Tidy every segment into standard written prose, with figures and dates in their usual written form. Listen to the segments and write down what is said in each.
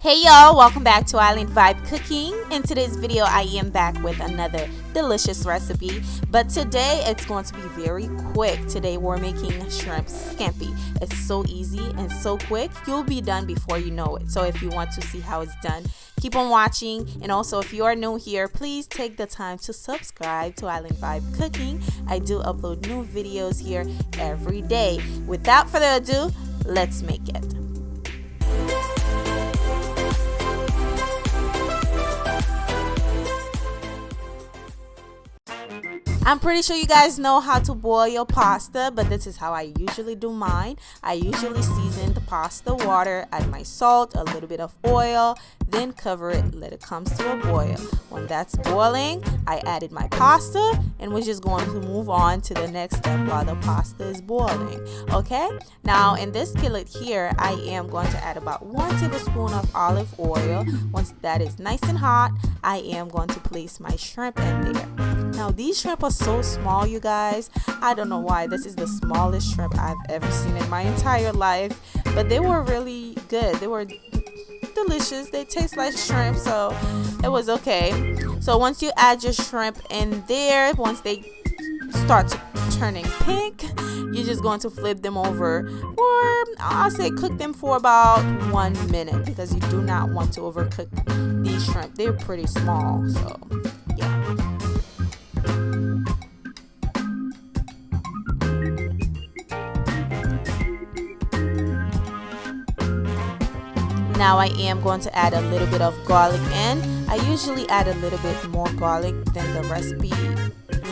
Hey y'all, welcome back to Island Vibe Cooking. In today's video I am back with another delicious recipe, but today it's going to be very quick. Today we're making shrimp scampi. It's so easy and so quick, you'll be done before you know it. So if you want to see how it's done, keep on watching. And also if you are new here, please take the time to subscribe to Island Vibe Cooking. I do upload new videos here every day. Without further ado, let's make it. I'm pretty sure you guys know how to boil your pasta, but this is how I usually do mine. I usually season the pasta water, add my salt, a little bit of oil, then cover it, let it come to a boil. When that's boiling, I added my pasta and we're just going to move on to the next step while the pasta is boiling. Okay, now in this skillet here, I am going to add about 1 tablespoon of olive oil. Once that is nice and hot, I am going to place my shrimp in there. Now these shrimp are so small, you guys. I don't know why. This is the smallest shrimp I've ever seen in my entire life, but they were really good. They were delicious. They taste like shrimp, so it was okay. So once you add your shrimp in there, once they start turning pink, you're just going to flip them over, or I'll say cook them for about 1 minute, because you do not want to overcook these shrimp. They're pretty small, so yeah. Now I am going to add a little bit of garlic in. I usually add a little bit more garlic than the recipe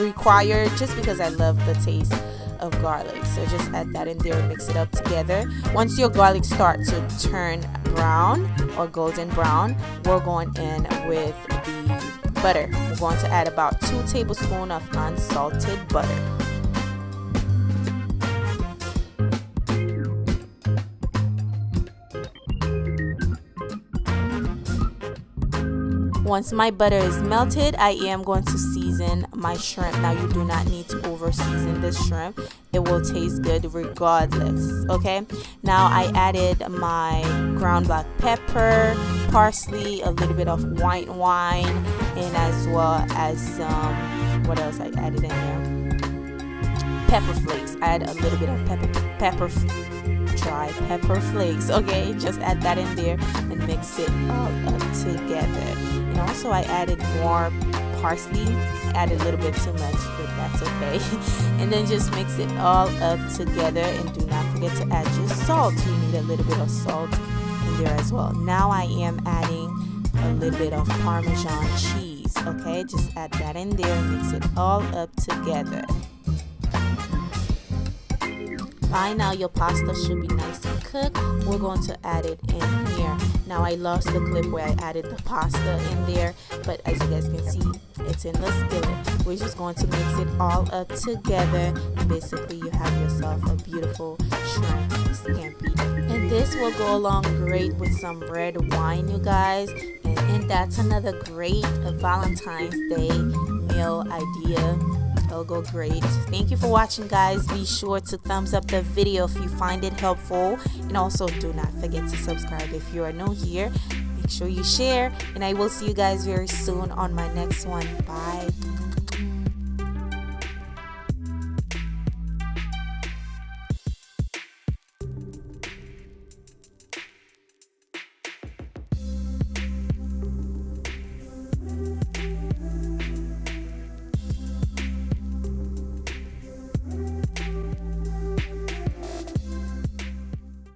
required, just because I love the taste of garlic. So just add that in there and mix it up together. Once your garlic starts to turn brown or golden brown, we're going in with the butter. We're going to add about 2 tablespoons of unsalted butter. Once my butter is melted, I am going to season my shrimp. Now you do not need to over season this shrimp. It will taste good regardless, okay? Now I added my ground black pepper, parsley, a little bit of white wine, and as well as some, what else I added in there? Pepper flakes. I add a little bit of dry pepper flakes, okay? Just add that in there and mix it all up together. And also I added more parsley. I added a little bit too much, but that's okay. And then just mix it all up together, and do not forget to add your salt. You need a little bit of salt in there as well. Now I am adding a little bit of parmesan cheese, okay? Just add that in there and mix it all up together. By now your pasta should be nice and cooked. We're going to add it in here. Now I lost the clip where I added the pasta in there, but as you guys can see, it's in the skillet. We're just going to mix it all up together, and basically you have yourself a beautiful shrimp scampi. And this will go along great with some red wine, you guys. And that's another great Valentine's Day meal idea. It'll go great. Thank you for watching, guys. Be sure to thumbs up the video if you find it helpful, and also do not forget to subscribe if you are new here. Make sure you share, and I will see you guys very soon on my next one. Bye.